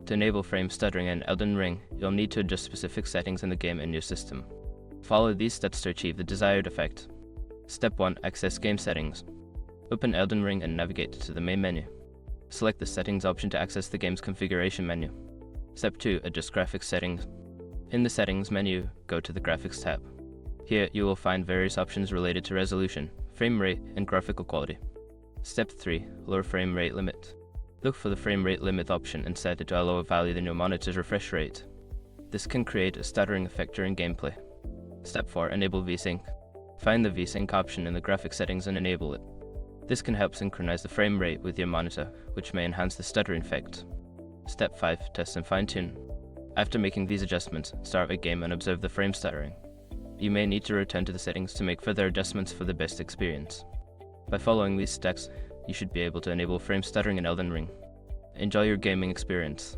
To enable frame stuttering in Elden Ring, you'll need to adjust specific settings in the game in your system. Follow these steps to achieve the desired effect. Step 1. Access game settings. Open Elden Ring and navigate to the main menu. Select the settings option to access the game's configuration menu. Step 2. Adjust graphics settings. In the settings menu, go to the graphics tab. Here you will find various options related to resolution, frame rate, and graphical quality. Step 3. Lower frame rate limit. Look for the frame rate limit option and set it to a lower value than your monitor's refresh rate. This can create a stuttering effect during gameplay. Step 4. Enable VSync. Find the VSync option in the graphics settings and enable it. This can help synchronize the frame rate with your monitor, which may enhance the stuttering effect. Step 5. Test and fine-tune. After making these adjustments, start a game and observe the frame stuttering. You may need to return to the settings to make further adjustments for the best experience. By following these steps, you should be able to enable frame stuttering in Elden Ring. Enjoy your gaming experience.